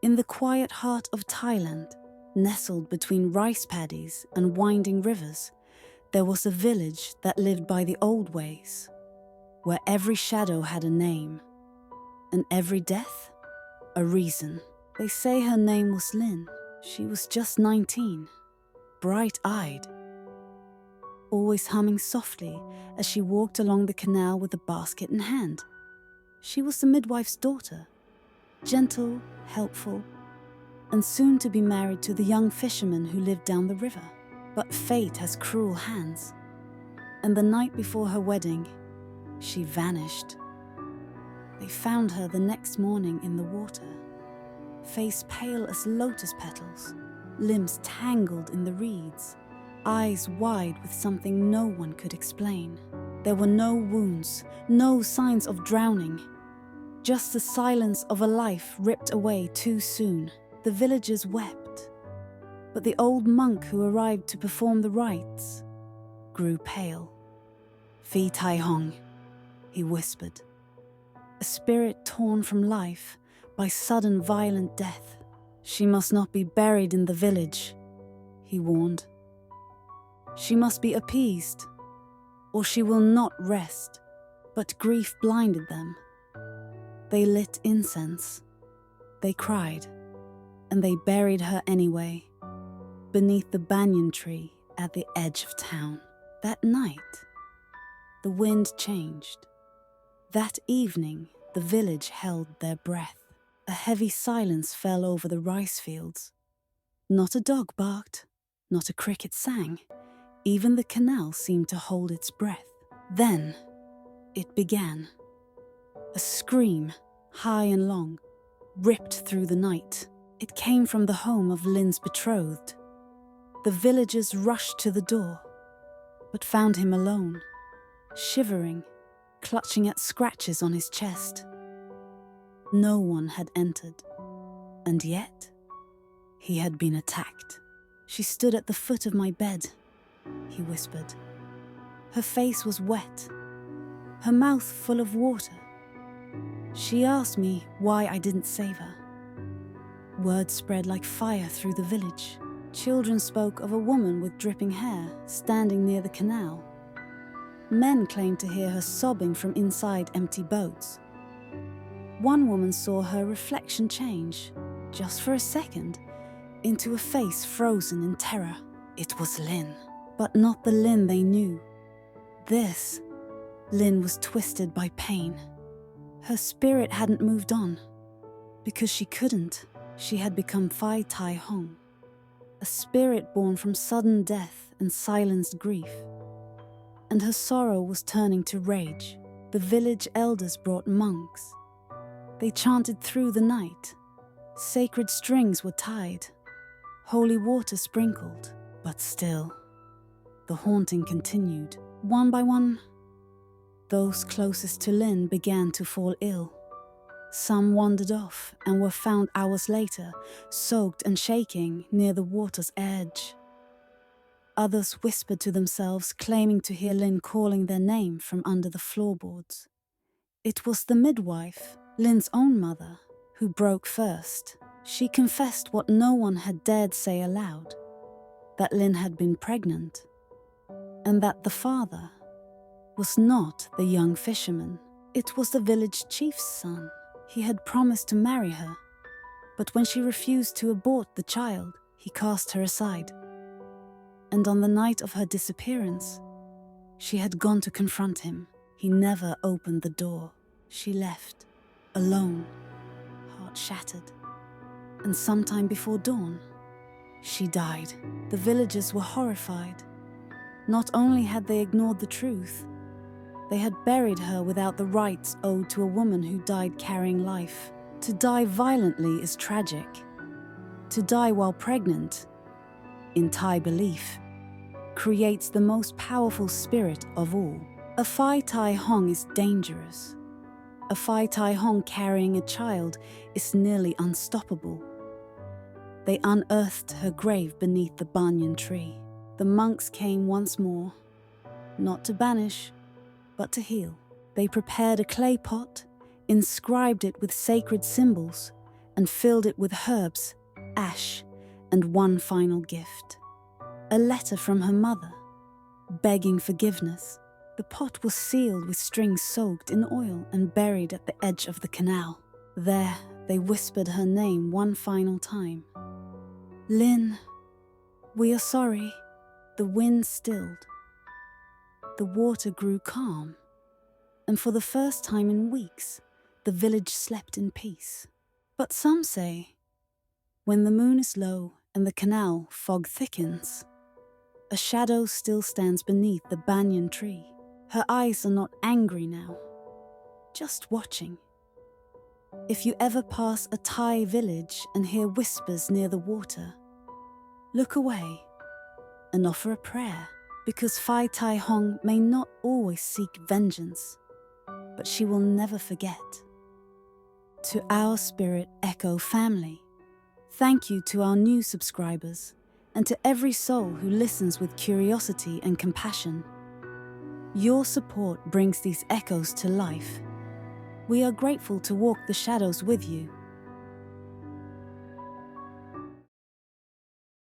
In the quiet heart of Thailand, nestled between rice paddies and winding rivers, there was a village that lived by the old ways, where every shadow had a name, and every death, a reason. They say her name was Lin. She was just 19, bright-eyed, always humming softly as she walked along the canal with a basket in hand. She was the midwife's daughter, gentle, helpful, and soon to be married to the young fisherman who lived down the river. But fate has cruel hands, and the night before her wedding, she vanished. They found her the next morning in the water, face pale as lotus petals, limbs tangled in the reeds, eyes wide with something no one could explain. There were no wounds, no signs of drowning, just the silence of a life ripped away too soon. The villagers wept, but the old monk who arrived to perform the rites grew pale. "Phi Tai Hong," he whispered. "A spirit torn from life by sudden violent death. She must not be buried in the village," he warned. "She must be appeased, or she will not rest." But grief blinded them. They lit incense, they cried, and they buried her anyway, beneath the banyan tree at the edge of town. That night, the wind changed. That evening, the village held their breath. A heavy silence fell over the rice fields. Not a dog barked, not a cricket sang. Even the canal seemed to hold its breath. Then, it began. A scream, high and long, ripped through the night. It came from the home of Lin's betrothed. The villagers rushed to the door, but found him alone, shivering, clutching at scratches on his chest. No one had entered, and yet he had been attacked. "She stood at the foot of my bed," he whispered. "Her face was wet, her mouth full of water. She asked me why I didn't save her." Word spread like fire through the village. Children spoke of a woman with dripping hair standing near the canal. Men claimed to hear her sobbing from inside empty boats. One woman saw her reflection change, just for a second, into a face frozen in terror. It was Lin, but not the Lin they knew. This Lin was twisted by pain. Her spirit hadn't moved on, because she couldn't. She had become Phi Tai Hong, a spirit born from sudden death and silenced grief. And her sorrow was turning to rage. The village elders brought monks. They chanted through the night. Sacred strings were tied, holy water sprinkled. But still, the haunting continued. One by one, those closest to Lin began to fall ill. Some wandered off and were found hours later, soaked and shaking near the water's edge. Others whispered to themselves, claiming to hear Lin calling their name from under the floorboards. It was the midwife, Lin's own mother, who broke first. She confessed what no one had dared say aloud, that Lin had been pregnant, and that the father was not the young fisherman. It was the village chief's son. He had promised to marry her, but when she refused to abort the child, he cast her aside. And on the night of her disappearance, she had gone to confront him. He never opened the door. She left, alone, heart shattered. And sometime before dawn, she died. The villagers were horrified. Not only had they ignored the truth, they had buried her without the rites owed to a woman who died carrying life. To die violently is tragic. To die while pregnant, in Thai belief, creates the most powerful spirit of all. A Phi Tai Hong is dangerous. A Phi Tai Hong carrying a child is nearly unstoppable. They unearthed her grave beneath the banyan tree. The monks came once more, not to banish, but to heal. They prepared a clay pot, inscribed it with sacred symbols, and filled it with herbs, ash, and one final gift. A letter from her mother, begging forgiveness. The pot was sealed with strings soaked in oil and buried at the edge of the canal. There, they whispered her name one final time. Lin, we are sorry. The wind stilled. The water grew calm, and for the first time in weeks, the village slept in peace. But some say, when the moon is low and the canal fog thickens, a shadow still stands beneath the banyan tree. Her eyes are not angry now, just watching. If you ever pass a Thai village and hear whispers near the water, look away and offer a prayer, because Phi Tai Hong may not always seek vengeance, but she will never forget. To our Spirit Echo family, thank you to our new subscribers and to every soul who listens with curiosity and compassion. Your support brings these echoes to life. We are grateful to walk the shadows with you.